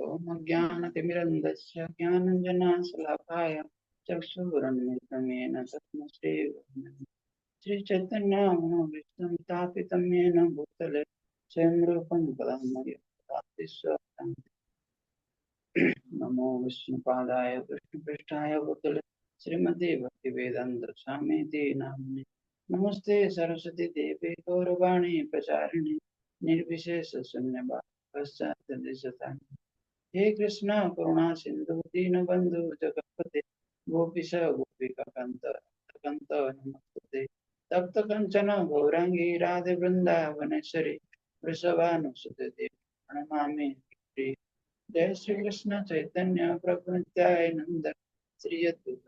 ओम अज्ञानतिमिरन्धस्य ज्ञानाञ्जनशलाकाय चक्षुरुन्मिलितं येन तस्मै श्रीचैतन्यमनोभीष्टं स्थापितं येन भूतले स्वयं रूपं पदं मह्यं ददाति। नमो विष्णुपादाय कृष्णपृष्ठाय भूतले श्रीमते भक्तिवेदान्त स्वामीति नामिने नमस्ते सरस्वती देवे गौरवाणी प्रचारिणे निर्विशेष शून्यवाद पश्चात् हे कृष्ण करुणा सिंधु दीनबंधु जगत्पते गोपीश गोपिका कांत नमस्ते तप्त कंचन गौरांगी राधे वृंदावनेश्वरी वृषभानुसुते देवी प्रणमामि प्रिय। जय श्री कृष्ण चैतन्य प्रभु नित्यानंद श्री अद्वैत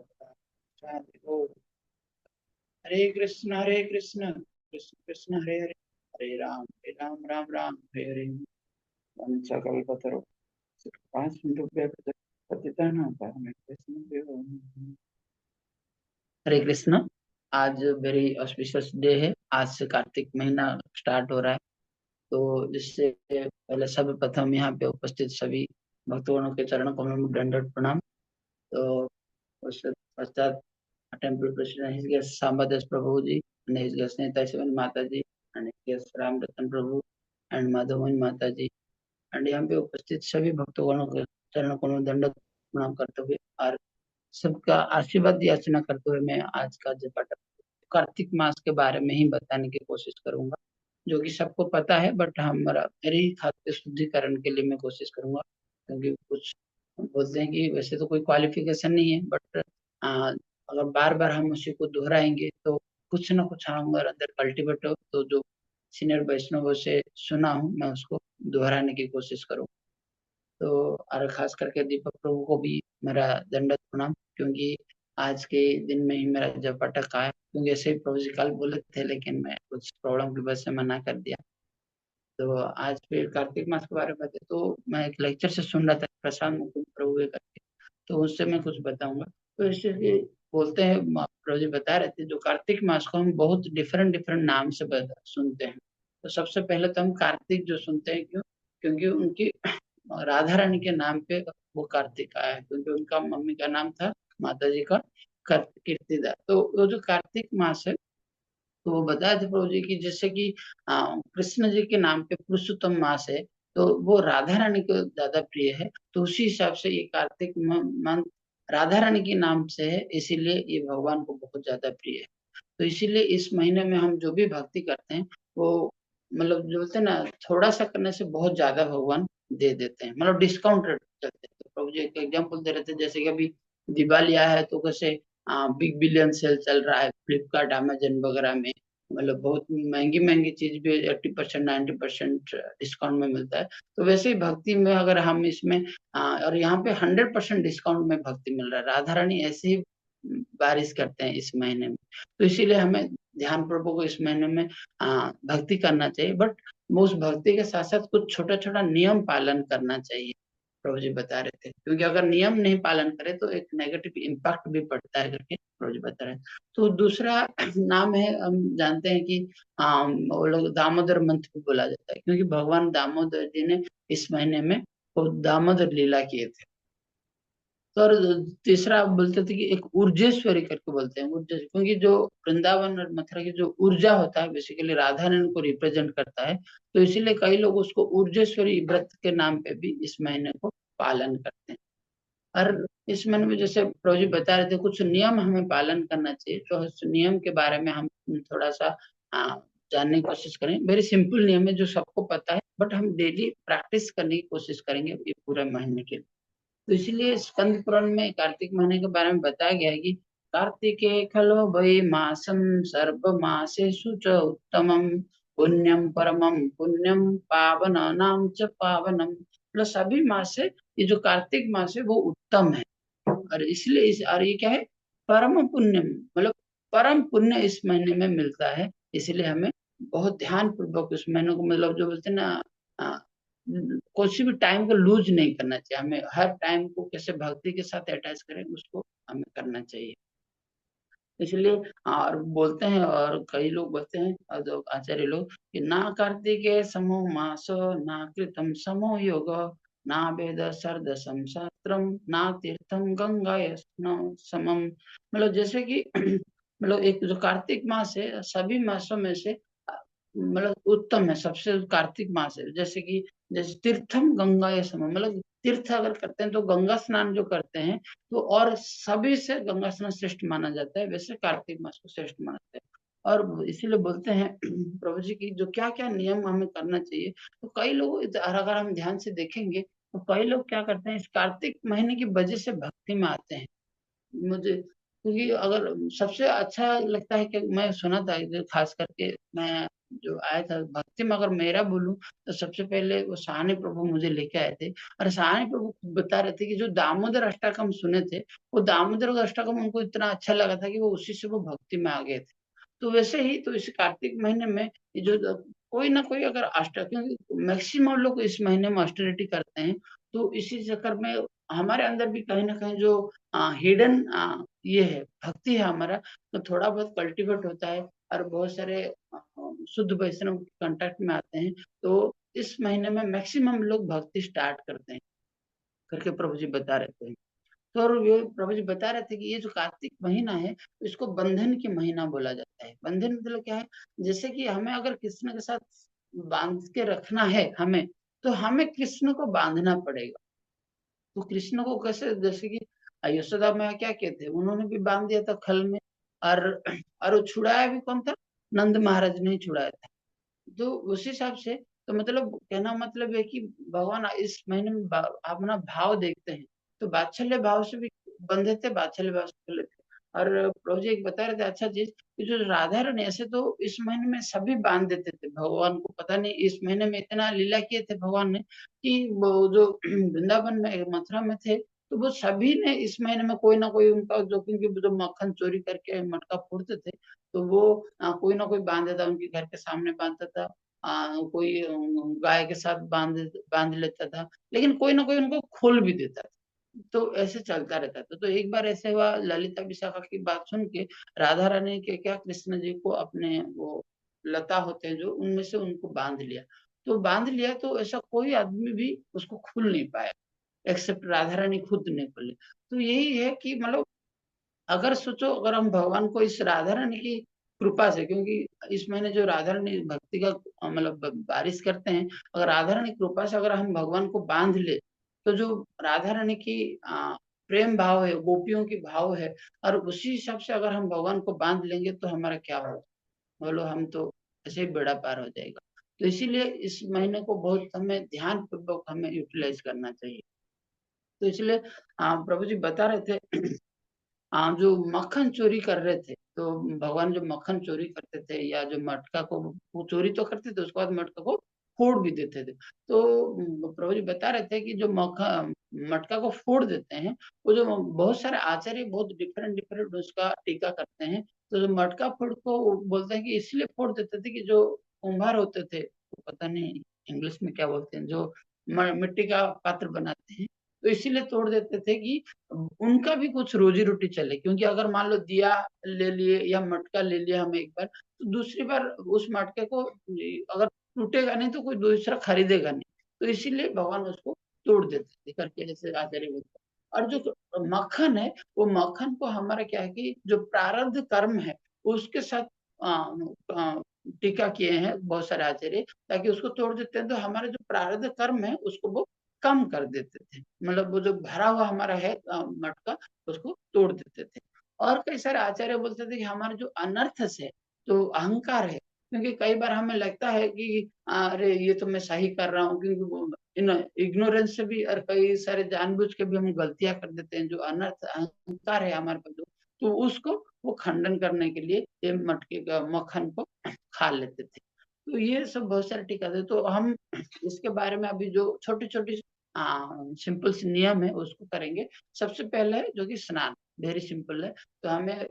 राधे गौर। हरे कृष्ण कृष्ण कृष्ण हरे हरे हरे राम राम राम हरे हरे। वंशकल्पतरु हरे कृष्ण। आज वेरी ऑस्पिशियस डे है। आज से कार्तिक महीना स्टार्ट हो रहा है, तो इससे पहले सर्वप्रथम यहाँ पे उपस्थित सभी भक्तगणों के चरण कमलों में दंडवत प्रणाम। तो उसके पश्चात temple president his guest Sambadas Prabhu ji and his guest Neta Shivan माता जी and his guest Ram Ratan Prabhu and माधवमणि माता जी and यहाँ पे उपस्थित सभी भक्तगणों के चरण कमलों में दंडवत प्रणाम करते हुए और सबका आशीर्वाद याचना करते हुए मैं आज का जो पाठ कार्तिक मास के बारे में ही बताने की कोशिश करूंगा, जो कि सबको पता है, बट हमारा मेरी खाद्य शुद्धिकरण के लिए मैं कोशिश करूंगा। क्योंकि कुछ बोलते हैं कि वैसे तो कोई क्वालिफिकेशन नहीं है, बट अगर बार बार हम उसी को दोहराएंगे तो कुछ ना कुछ हमारे अंदर कल्टिवेट हो। तो जो सीनियर वैष्णवों से सुना हूँ मैं उसको दोहराने की कोशिश करूँ। तो और खास करके दीपक प्रभु को भी मेरा दंडवत प्रणाम, क्योंकि आज के दिन में ही मेरा जब अटक आया, क्योंकि ऐसे ही प्रभु जी कल बोले थे लेकिन मैं कुछ प्रॉब्लम की वजह से मना कर दिया। तो आज फिर कार्तिक मास के बारे में बताते, तो मैं एक लेक्चर से सुन रहा था प्रशांत मुकुंद प्रभु के करके, तो उससे मैं कुछ बताऊंगा। तो इसलिए बोलते हैं प्रभु जी बता रहे थे, जो कार्तिक मास को हम बहुत डिफरेंट डिफरेंट नाम से सुनते हैं। तो सबसे पहले तो हम कार्तिक जो सुनते हैं, क्यों? क्योंकि उनकी राधा रानी के नाम पे वो कार्तिक आया है, क्योंकि उनका मम्मी का नाम था माता जी का कीर्तिदा। तो वो जो कार्तिक मास है, तो वो बताया था प्रभु जी की जैसे कि कृष्ण जी के नाम पे पुरुषोत्तम मास है, तो वो राधा रानी को ज्यादा प्रिय है। तो उसी हिसाब से ये कार्तिक मंथ राधा रानी के नाम से है, इसीलिए ये भगवान को बहुत ज्यादा प्रिय है। तो इसीलिए इस महीने में हम जो भी भक्ति करते हैं, वो मतलब जो बोलते हैं ना, थोड़ा सा करने से बहुत ज्यादा भगवान दे देते हैं, मतलब डिस्काउंट रेट करते हैं। तो प्रभु जी एक एग्जाम्पल दे रहे थे, जैसे कि अभी दिवाली आया है तो कैसे बिग बिलियन सेल चल रहा है फ्लिपकार्ट अमेजन वगैरह में, मतलब बहुत महंगी महंगी चीज भी 80% 90% डिस्काउंट में मिलता है। तो वैसे ही भक्ति में अगर हम इसमें और यहाँ पे 100% डिस्काउंट में भक्ति मिल रहा है। राधा रानी ऐसे ही बारिश करते हैं इस महीने में। तो इसीलिए हमें ध्यान पूर्वक को इस महीने में भक्ति करना चाहिए, बट उस भक्ति के साथ साथ कुछ छोटा छोटा नियम पालन करना चाहिए, प्रभु जी बता रहे थे। क्योंकि अगर नियम नहीं पालन करे तो एक नेगेटिव इम्पैक्ट भी पड़ता है करके प्रभु जी बता रहे हैं। तो दूसरा नाम है, हम जानते हैं कि वो लोग दामोदर मंथ भी बोला जाता है, क्योंकि भगवान दामोदर जी ने इस महीने में वो दामोदर लीला किए थे। तो और तीसरा बोलते थे कि एक ऊर्जेश्वरी करके बोलते हैं, ऊर्जा, क्योंकि जो वृंदावन और मथुरा की जो ऊर्जा होता है बेसिकली राधा रानी को रिप्रेजेंट करता है। तो इसीलिए कई लोग उसको ऊर्जेश्वरी व्रत के नाम पे भी इस महीने को पालन करते हैं। और इस महीने में जैसे प्रभु जी बता रहे थे कुछ नियम हमें पालन करना चाहिए, तो उस नियम के बारे में हम थोड़ा सा जानने की कोशिश करें। वेरी सिंपल नियम है जो सबको पता है, बट हम डेली प्रैक्टिस करने की कोशिश करेंगे ये पूरे महीने के लिए। तो इसलिए स्कंद पुराण में कार्तिक महीने के बारे में बताया गया है कि कार्तिके खलो वै मासम सर्व मासेषु च उत्तमम पुण्यम परमम पुण्यम पावनानां च पावनम। मतलब सभी मास से ये जो कार्तिक मास है वो उत्तम है, और इसलिए और ये क्या है, परम पुण्यम, मतलब परम पुण्य इस महीने में मिलता है। इसलिए हमें बहुत ध्यान पूर्वक इस महीने को, मतलब जो बोलते हैं ना, किसी भी टाइम को लूज नहीं करना चाहिए। हमें हर टाइम को कैसे भक्ति के साथ अटैच करें उसको हमें करना चाहिए। इसलिए और बोलते हैं, और कई लोग बोलते हैं, और जो आचार्य लोग, कि ना कार्तिके समो मास ना कृतम समो योग ना वेद सर्दसम शास्त्रम ना तीर्थम गंगा समम। मतलब जैसे कि मतलब एक जो कार्तिक मास है सभी मासों में से मतलब उत्तम है, सबसे कार्तिक मास है। जैसे कि जैसे तीर्थम गंगा या समम, मतलब तीर्थ अगर करते हैं तो गंगा स्नान जो करते हैं तो और सभी से गंगा स्नान श्रेष्ठ माना जाता है, वैसे कार्तिक मास को श्रेष्ठ माना जाता है। और इसीलिए बोलते हैं प्रभु जी की जो क्या क्या नियम हमें करना चाहिए। तो कई लोग अगर हम ध्यान से देखेंगे तो कई लोग क्या करते हैं, इस कार्तिक महीने की वजह से भक्ति में आते हैं। मुझे क्योंकि अगर सबसे अच्छा लगता है कि मैं सुना था कि खास करके मैं जो आया था भक्ति में, अगर मेरा बोलूं तो सबसे पहले वो सहानी प्रभु मुझे लेके आए थे। और सहानी प्रभु खुद बता रहे थे कि जो दामोदर अष्टकम सुने थे, वो दामोदर अष्टकम उनको इतना अच्छा लगा था कि वो उसी से वो भक्ति में आ गए थे। तो वैसे ही तो इस कार्तिक महीने में ये जो कोई ना कोई अगर क्योंकि मैक्सिमम लोग इस महीने में ऑस्टेरिटी करते हैं, तो इसी चक्कर में हमारे अंदर भी कहीं ना कहीं जो हिडन ये है भक्ति है हमारा, तो थोड़ा बहुत कल्टीवेट होता है और बहुत सारे शुद्ध वैष्णव कांटेक्ट में आते हैं। तो इस महीने में मैक्सिमम लोग भक्ति स्टार्ट करते हैं करके प्रभु जी बता रहे थे। तो और ये प्रभु जी बता रहे थे कि ये जो कार्तिक महीना है इसको बंधन की महीना बोला जाता है। बंधन मतलब क्या है, जैसे कि हमें अगर कृष्ण के साथ बांध के रखना है हमें, तो हमें कृष्ण को बांधना पड़ेगा। तो कृष्ण को कैसे, जैसे कि यशोदा मैया क्या कहते हैं, उन्होंने भी बांध दिया था खल में। और वो छुड़ाया भी कौन था, नंद महाराज ने ही छुड़ाया था। तो उस हिसाब से तो मतलब कहना मतलब है कि भगवान इस महीने में अपना भाव देखते हैं। तो वात्सल्य भाव से भी बंधे थे, वात्सल्य भाव से खुले थे। और प्रभु जी एक बता रहे थे अच्छा चीज कि जो राधा रानी ऐसे तो इस महीने में सभी बांध देते थे भगवान को, पता नहीं इस महीने में इतना लीला किए थे भगवान ने कि वो जो वृंदावन में मथुरा में थे, तो वो सभी ने इस महीने में कोई ना कोई उनका जो, क्योंकि जो मक्खन चोरी करके मटका फोड़ते थे, तो वो कोई ना कोई बांध देता, उनके घर के सामने बांधता था। कोई गाय के साथ बांध बांध लेता था, लेकिन कोई ना कोई उनको खोल भी देता था। तो ऐसे चलता रहता था। तो एक बार ऐसे हुआ, ललिता विशाखा की बात सुन के राधा रानी के क्या कृष्ण जी को अपने वो लता होते हैं जो उनमें से उनको बांध लिया। तो बांध लिया तो ऐसा कोई आदमी भी उसको खुल नहीं पाया, एक्सेप्ट राधा रानी खुद नहीं खुले। तो यही है कि मतलब अगर सोचो, अगर हम भगवान को इस राधा रानी की कृपा से, क्योंकि इस महीने जो राधा रानी भक्ति का मतलब बारिश करते हैं, अगर राधा रानी कृपा से अगर हम भगवान को बांध ले, तो जो राधा रानी की प्रेम भाव है, गोपियों की भाव है, और उसी हिसाब से अगर हम भगवान को बांध लेंगे तो हमारा क्या होगा, बोलो, हम तो ऐसे ही बेड़ा पार हो जाएगा। तो इसीलिए इस महीने को बहुत हमें ध्यान पूर्वक हमें यूटिलाइज करना चाहिए। तो इसलिए प्रभु जी बता रहे थे जो मक्खन चोरी कर रहे थे, तो भगवान जो मक्खन चोरी करते थे या जो मटका को वो चोरी तो करते थे, उसके बाद मटका को फोड़ भी देते थे। तो प्रभु जी बता रहे थे कि जो मटका को फोड़ देते हैं, वो जो बहुत सारे आचार्य बहुत डिफरेंट डिफरेंट उसका टीका करते हैं। तो जो मटका फोड़ को वो बोलते हैं कि इसलिए फोड़ देते थे कि जो कुम्हार होते थे, तो पता नहीं इंग्लिश में क्या बोलते हैं, जो मिट्टी का पात्र बनाते हैं, तो इसीलिए तोड़ देते थे कि उनका भी कुछ रोजी रोटी चले। क्योंकि अगर मान लो दिया ले लिए या मटका ले लिया हम एक बार, तो दूसरी बार उस मटके को अगर टूटेगा नहीं तो कोई दूसरा खरीदेगा नहीं। तो इसीलिए भगवान उसको तोड़ देते थे करके, जैसे आचार्य बोलते हैं। और जो मक्खन है, वो मक्खन को हमारा क्या है कि जो प्रारब्ध कर्म है उसके साथ आ, आ, टीका किए हैं बहुत सारे आचार्य, ताकि उसको तोड़ देते हैं तो हमारा जो प्रारब्ध कर्म है उसको वो कम कर देते थे। मतलब वो जो भरा हुआ हमारा है मटका, उसको तोड़ देते थे। और कई सारे आचार्य बोलते थे कि हमारे जो अनर्थ से जो अहंकार है, क्योंकि कई बार हमें लगता है कि अरे ये तो मैं सही कर रहा हूँ, क्योंकि वो इन इग्नोरेंस से भी और कई सारे जानबूझ के भी हम गलतियां कर देते हैं, जो अनर्थ अहंकार है हमारे पास तो उसको वो खंडन करने के लिए ये मटके का मक्खन को खा लेते थे। तो ये सब बहुत सारे टीका थे। तो हम इसके बारे में अभी जो छोटी छोटी सिंपल से नियम है उसको करेंगे। सबसे पहले जो कि स्नान, वेरी सिंपल है। तो हमें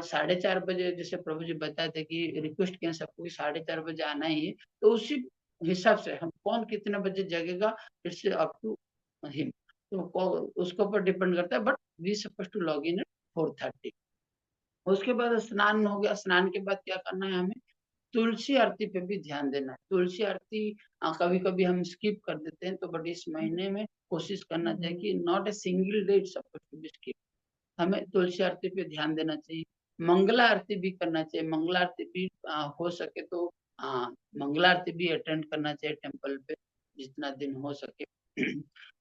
4:30 बजे, जैसे प्रभु जी बताए थे कि रिक्वेस्ट किया सबको कि 4:30 बजे आना ही है, तो उसी हिसाब से हम कौन कितने बजे जगेगा, इट्स अप टू हिम। तो उसके ऊपर डिपेंड करता है, but we suppose to log in at 4:30। उसके बाद स्नान हो गया, स्नान के बाद क्या करना है हमें तुलसी आरती पे भी ध्यान देना है। तुलसी आरती कभी कभी हम स्किप कर देते हैं, तो बट इस महीने में कोशिश करना चाहिए कि not a single day it's supposed to be skip. हमें तुलसी आरती पे ध्यान देना चाहिए। मंगला आरती भी करना चाहिए। मंगला आरती भी हो सके तो मंगला आरती भी अटेंड करना चाहिए टेम्पल पे, जितना दिन हो सके।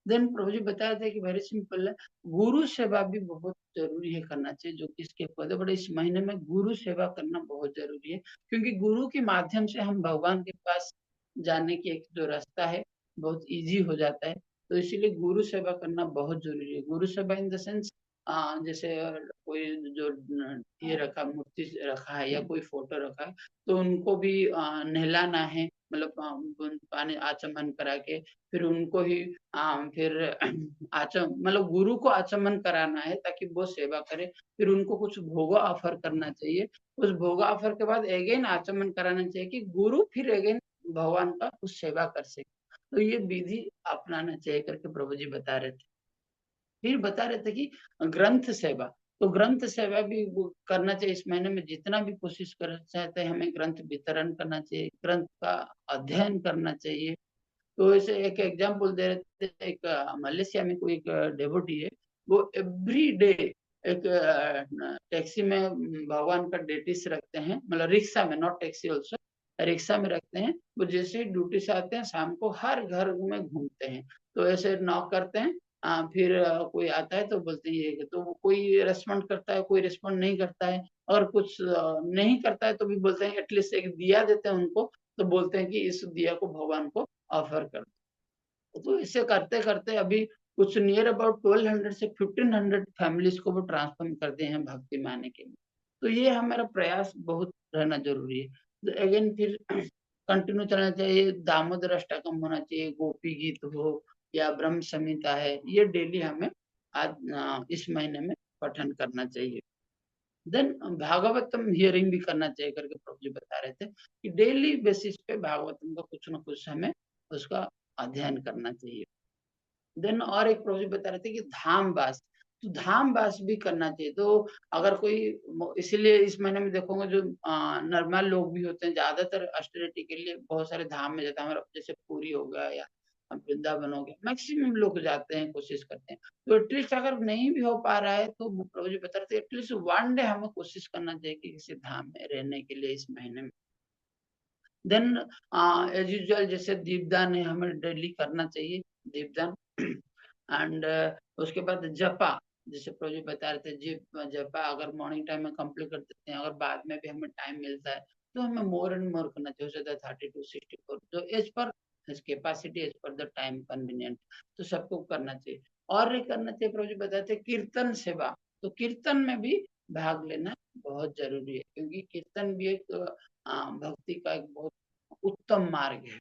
देन प्रभु जी बताया था कि वेरी सिंपल है, गुरु सेवा भी बहुत जरूरी है करना चाहिए, जो कि इसके पद बड़े इस महीने में गुरु सेवा करना बहुत जरूरी है, क्योंकि गुरु के माध्यम से हम भगवान के पास जाने की एक जो रास्ता है बहुत इजी हो जाता है। तो इसीलिए गुरु सेवा करना बहुत जरूरी है। गुरु सेवा इन द सेंस जैसे कोई जो ये रखा मूर्ति रखा है या कोई फोटो रखा है, तो उनको भी नहलाना है, मतलब पानी आचमन करा के फिर उनको ही फिर मतलब गुरु को आचमन कराना है ताकि वो सेवा करे। फिर उनको कुछ भोग ऑफर करना चाहिए। उस भोग ऑफर के बाद अगेन आचमन कराना चाहिए कि गुरु फिर अगेन भगवान का कुछ सेवा कर सके। तो ये विधि अपनाना चाहिए करके प्रभु जी बता रहे थे। फिर बता रहे थे कि ग्रंथ सेवा, तो ग्रंथ सेवा भी वो करना चाहिए इस महीने में, जितना भी कोशिश कर चाहते हैं हमें ग्रंथ वितरण करना चाहिए, ग्रंथ का अध्ययन करना चाहिए। तो ऐसे एक एग्जाम्पल दे रहे थे, एक मलेशिया में कोई एक डेवोटी है, वो एवरी डे एक टैक्सी में भगवान का डेटिस रखते हैं, मतलब रिक्शा में, नॉट टैक्सी ऑल्सो, रिक्शा में रखते हैं। वो जैसे ही ड्यूटी से आते हैं शाम को हर घर में घूमते हैं, तो ऐसे नॉक करते हैं, फिर कोई आता है तो बोलते हैं ये, तो वो कोई रेस्पॉन्ड करता है, कोई रेस्पॉन्ड नहीं करता है, और कुछ नहीं करता है तो भी बोलते हैं एटलीस्ट एक दिया देते हैं उनको, तो बोलते हैं कि इस दिया को भगवान को ऑफर कर दो। तो इसे करते करते अभी कुछ नियर अबाउट 1200 से 1500 फैमिलीज को वो ट्रांसफॉर्म कर दिए हैं भक्ति में आने के लिए। तो ये हमारा प्रयास बहुत रहना जरूरी है। तो अगेन फिर कंटिन्यू चलना चाहिए, दामोदर अष्टकम होना चाहिए, गोपी गीत हो या ब्रह्म संहिता है, ये डेली हमें आज इस महीने में पठन करना चाहिए। देन भागवतम हियरिंग भी करना चाहिए करके प्रभु जी बता रहे थे कि डेली बेसिस पे भागवतम का कुछ ना कुछ हमें उसका अध्ययन करना चाहिए। देन और एक प्रभु जी बता रहे थे कि धामवास, तो धामवास भी करना चाहिए। तो अगर कोई, इसीलिए इस महीने में देखोगे जो नॉर्मल लोग भी होते हैं ज्यादातर ऑस्टेरिटी के लिए बहुत सारे धाम में जाते हैं, हमारा जैसे पूरी हो गया या वृंदावन हो गया, मैक्सिमम लोग जाते हैं, कोशिश करते हैं। तो एटलीस्ट अगर नहीं भी हो पा रहा है तो प्रभु जी बता रहे थे एटलीस्ट वन डे हमें कोशिश करना चाहिए कि किसी धाम में रहने के लिए इस महीने में। देन एज यूजुअल जैसे दीपदान है हमें डेली करना चाहिए, दीपदान। एंड उसके बाद जपा, जैसे प्रभु जी बता रहे थे जपा अगर मॉर्निंग टाइम में कंप्लीट कर देते हैं, अगर बाद में भी हमें टाइम मिलता है तो हमें मोर एंड मोर करना चाहिए, हो सकता है 30 to 64, जो as per his capacity, as per the time convenient, तो सबको करना चाहिए। और ये करना चाहिए, प्रभु जी बताते थे कीर्तन सेवा, तो कीर्तन में भी भाग लेना बहुत जरूरी है, क्योंकि कीर्तन भी एक भक्ति का एक बहुत उत्तम मार्ग है।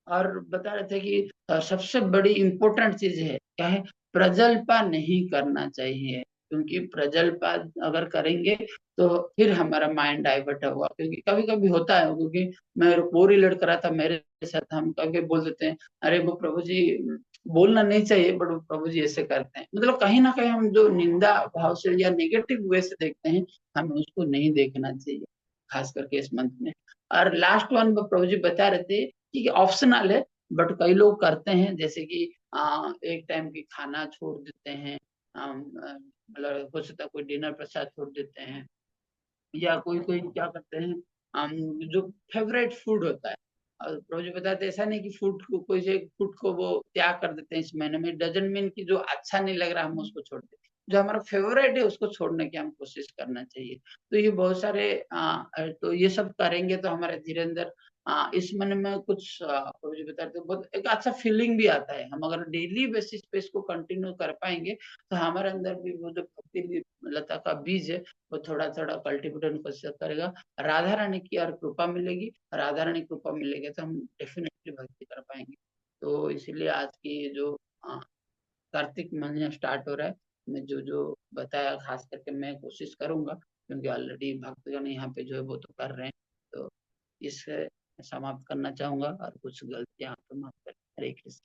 और बता रहे थे कि सबसे बड़ी इम्पोर्टेंट चीज है क्या है, प्रजल्पा नहीं करना चाहिए, क्योंकि प्रजल्पा अगर करेंगे तो फिर हमारा माइंड डाइवर्ट होगा। क्योंकि कभी कभी होता है, क्योंकि मैं वो रिलेट करा था मेरे साथ, हम कभी बोल देते हैं अरे वो प्रभु जी, बोलना नहीं चाहिए बट वो प्रभु जी ऐसे करते हैं, मतलब कहीं ना कहीं हम जो निंदा भाव से या नेगेटिव वे से देखते हैं, हमें उसको नहीं देखना चाहिए, खास करके इस मंथ में। और लास्ट वन प्रभु जी बता रहे थे कि ऑप्शनल है, बट कई लोग करते हैं, जैसे कि एक टाइम की खाना छोड़ देते हैं, मतलब हो सकता है कोई डिनर प्रसाद छोड़ देते हैं, या कोई कोई क्या करते हैं, जो फेवरेट फूड होता है, और प्रभु जी बताते हैं ऐसा नहीं कि फूड को, कोई से फूड को वो त्याग कर देते हैं इस महीने में, डजंट मीन कि जो अच्छा नहीं लग रहा हम उसको छोड़ देते, जो हमारा फेवरेट है उसको छोड़ने की हम कोशिश करना चाहिए। तो ये बहुत सारे तो ये सब करेंगे तो हमारे धीरे अंदर इस मन में कुछ प्रभु जी बता रहे थे, बहुत एक अच्छा फीलिंग भी आता है। हम अगर डेली बेसिस पे इसको कंटिन्यू कर पाएंगे तो हमारे अंदर भी वो जो भक्ति लता का बीज है वो थोड़ा थोड़ा कल्टीवेट होने की कोशिश करेगा। राधा रानी की और कृपा मिलेगी, राधा रानी कृपा मिलेगी तो हम डेफिनेटली भक्ति कर पाएंगे। तो इसीलिए आज की जो कार्तिक महीना स्टार्ट हो रहा है, मैं जो जो बताया खास करके मैं कोशिश करूंगा, क्योंकि ऑलरेडी भक्तगण यहाँ पे जो है वो तो कर रहे हैं, तो इसे समाप्त करना चाहूंगा, और कुछ गलतियां तो माफ करें। हरे कृष्ण।